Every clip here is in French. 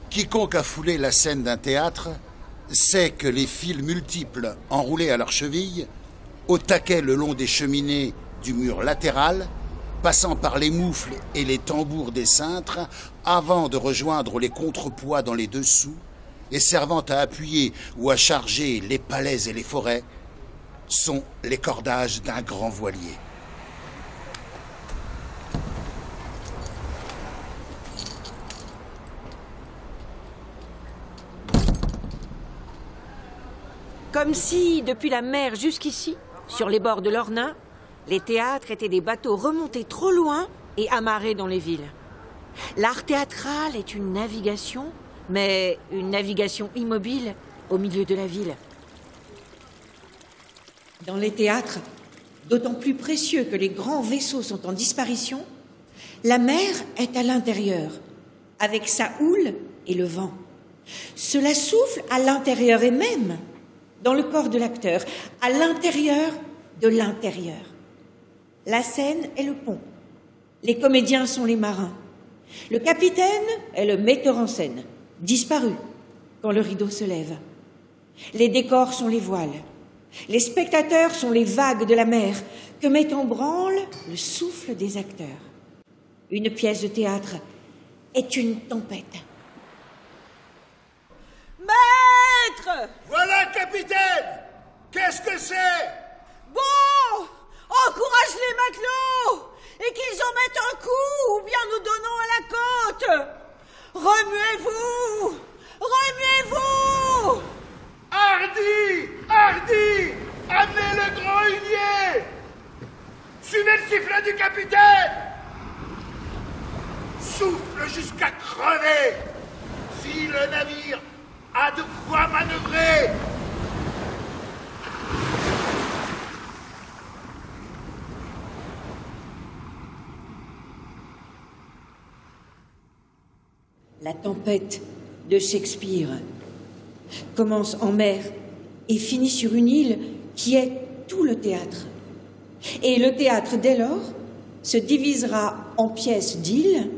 Quiconque a foulé la scène d'un théâtre sait que les fils multiples enroulés à leurs chevilles, au taquet le long des cheminées du mur latéral, passant par les moufles et les tambours des cintres, avant de rejoindre les contrepoids dans les dessous, et servant à appuyer ou à charger les palais et les forêts, sont les cordages d'un grand voilier. Comme si, depuis la mer jusqu'ici, sur les bords de l'Ornain, les théâtres étaient des bateaux remontés trop loin et amarrés dans les villes. L'art théâtral est une navigation, mais une navigation immobile au milieu de la ville. Dans les théâtres, d'autant plus précieux que les grands vaisseaux sont en disparition, la mer est à l'intérieur, avec sa houle et le vent. Cela souffle à l'intérieur et même dans le corps de l'acteur, à l'intérieur de l'intérieur. La scène est le pont. Les comédiens sont les marins. Le capitaine est le metteur en scène, disparu quand le rideau se lève. Les décors sont les voiles. Les spectateurs sont les vagues de la mer que met en branle le souffle des acteurs. Une pièce de théâtre est une tempête. Maître! Voilà, capitaine! Qu'est-ce que c'est? Bon! Encourage les matelots! Et qu'ils en mettent un coup, ou bien nous donnons à la côte! Remuez-vous! Remuez-vous! Hardi! Hardi! Amenez le grand hunier! Suivez le sifflet du capitaine! Souffle jusqu'à crever! Si le navire a de quoi manœuvrer! La tempête de Shakespeare commence en mer et finit sur une île qui est tout le théâtre. Et le théâtre, dès lors, se divisera en pièces d'île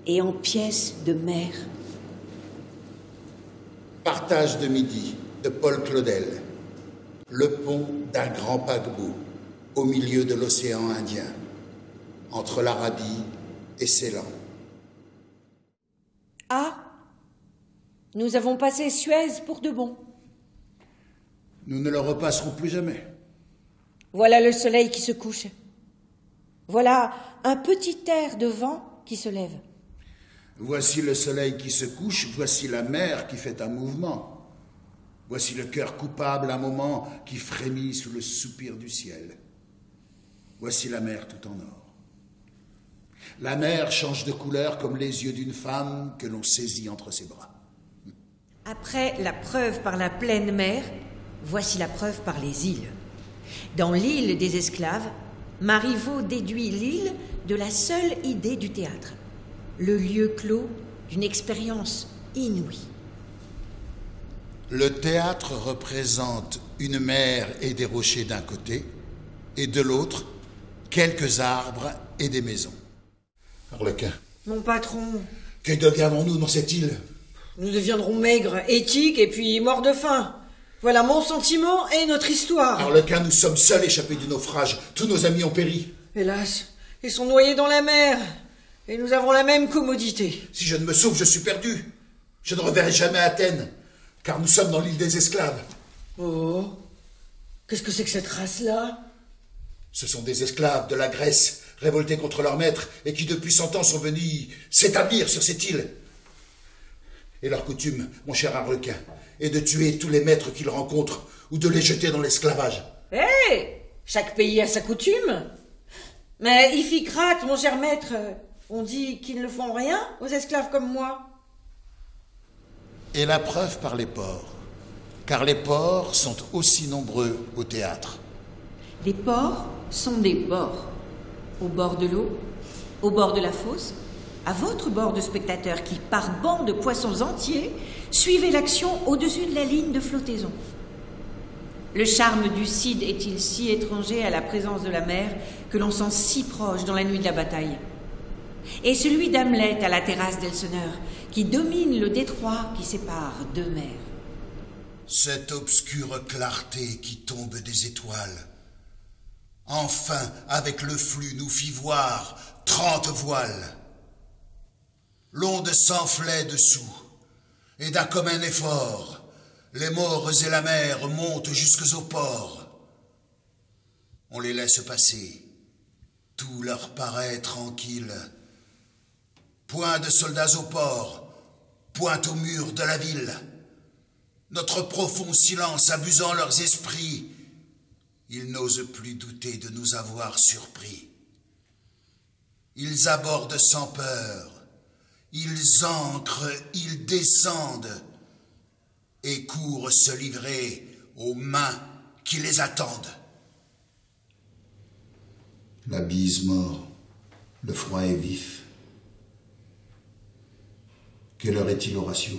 et en pièces de mer. Partage de midi de Paul Claudel. Le pont d'un grand paquebot au milieu de l'océan Indien, entre l'Arabie et Ceylan. Ah, nous avons passé Suez pour de bon. Nous ne le repasserons plus jamais. Voilà le soleil qui se couche. Voilà un petit air de vent qui se lève. Voici le soleil qui se couche, voici la mer qui fait un mouvement. Voici le cœur coupable un moment qui frémit sous le soupir du ciel. Voici la mer tout en or. La mer change de couleur comme les yeux d'une femme que l'on saisit entre ses bras. Après la preuve par la pleine mer, voici la preuve par les îles. Dans l'île des esclaves, Marivaux déduit l'île de la seule idée du théâtre, le lieu clos d'une expérience inouïe. Le théâtre représente une mer et des rochers d'un côté, et de l'autre, quelques arbres et des maisons. Arlequin. Mon patron. Que deviendrons-nous dans cette île? Nous deviendrons maigres, éthiques et puis morts de faim. Voilà mon sentiment et notre histoire. Arlequin, nous sommes seuls échappés du naufrage. Tous nos amis ont péri. Hélas, ils sont noyés dans la mer. Et nous avons la même commodité. Si je ne me sauve, je suis perdu. Je ne reverrai jamais Athènes, car nous sommes dans l'île des esclaves. Oh, qu'est-ce que c'est que cette race-là? Ce sont des esclaves de la Grèce, révoltés contre leur maître, et qui depuis 100 ans sont venus s'établir sur cette île. Et leur coutume, mon cher Arlequin, est de tuer tous les maîtres qu'ils rencontrent, ou de les jeter dans l'esclavage. Hé, chaque pays a sa coutume. Mais Iphicrate, mon cher maître, on dit qu'ils ne font rien aux esclaves comme moi. Et la preuve par les porcs, car les porcs sont aussi nombreux au théâtre. Les porcs sont des bords. Au bord de l'eau, au bord de la fosse, à votre bord de spectateurs qui, par bancs de poissons entiers, suivez l'action au-dessus de la ligne de flottaison. Le charme du Cid est-il si étranger à la présence de la mer que l'on sent si proche dans la nuit de la bataille? et celui d'Hamlet à la terrasse d'Elseneur, qui domine le détroit qui sépare deux mers. Cette obscure clarté qui tombe des étoiles, enfin avec le flux nous fit voir 30 voiles. L'onde s'enflait dessous, et d'un commun effort, les morts et la mer montent jusques au port. On les laisse passer, tout leur paraît tranquille. Point de soldats au port, point au mur de la ville. Notre profond silence abusant leurs esprits, ils n'osent plus douter de nous avoir surpris. Ils abordent sans peur, ils ancrent, ils descendent, et courent se livrer aux mains qui les attendent. La bise mord, le froid est vif. Quelle heure est-il, Horatio?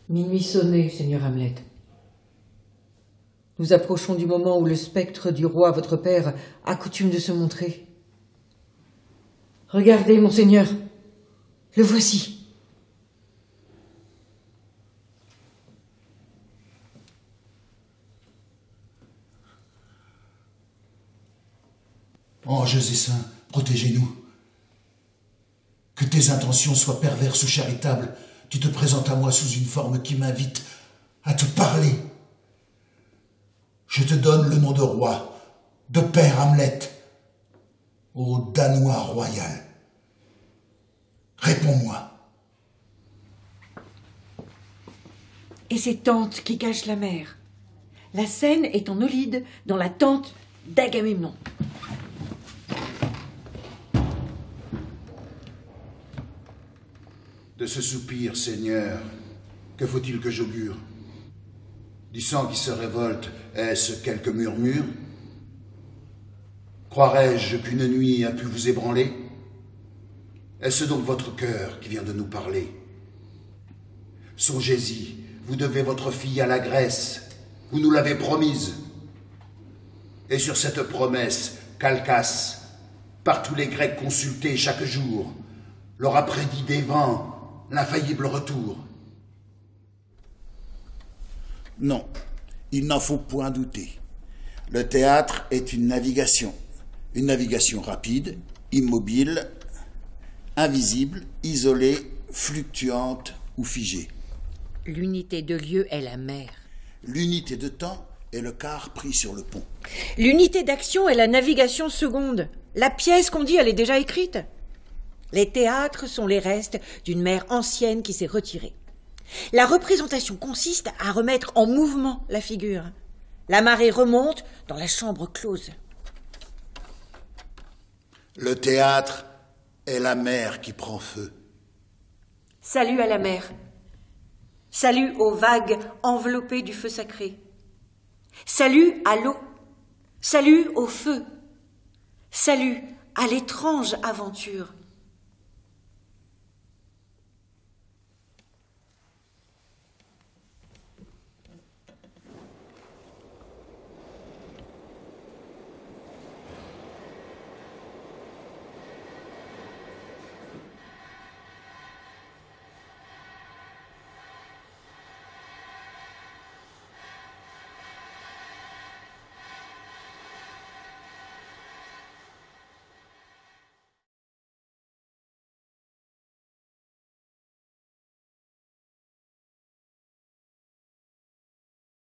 Minuit sonné, Seigneur Hamlet. Nous approchons du moment où le spectre du roi, votre père, a coutume de se montrer. Regardez, monseigneur, le voici. Anges et saints, protégez-nous. Que tes intentions soient perverses ou charitables, tu te présentes à moi sous une forme qui m'invite à te parler. Je te donne le nom de roi, de père Hamlet, ô Danois royal. Réponds-moi. Et ces tentes qui cachent la mer. La scène est en Olyde, dans la tente d'Agamemnon. De ce soupir, Seigneur, que faut-il que j'augure? Du sang qui se révolte, est-ce quelque murmure? Croirais-je qu'une nuit a pu vous ébranler? Est-ce donc votre cœur qui vient de nous parler? Songez-y, vous devez votre fille à la Grèce, vous nous l'avez promise. Et sur cette promesse, Calchas, par tous les Grecs consultés chaque jour, leur a prédit des vents, l'infaillible retour. Non, il n'en faut point douter. Le théâtre est une navigation rapide, immobile, invisible, isolée, fluctuante ou figée. L'unité de lieu est la mer. L'unité de temps est le quart pris sur le pont. L'unité d'action est la navigation seconde. La pièce qu'on dit, elle est déjà écrite. Les théâtres sont les restes d'une mer ancienne qui s'est retirée. La représentation consiste à remettre en mouvement la figure. La marée remonte dans la chambre close. Le théâtre est la mer qui prend feu. Salut à la mer. Salut aux vagues enveloppées du feu sacré. Salut à l'eau. Salut au feu. Salut à l'étrange aventure.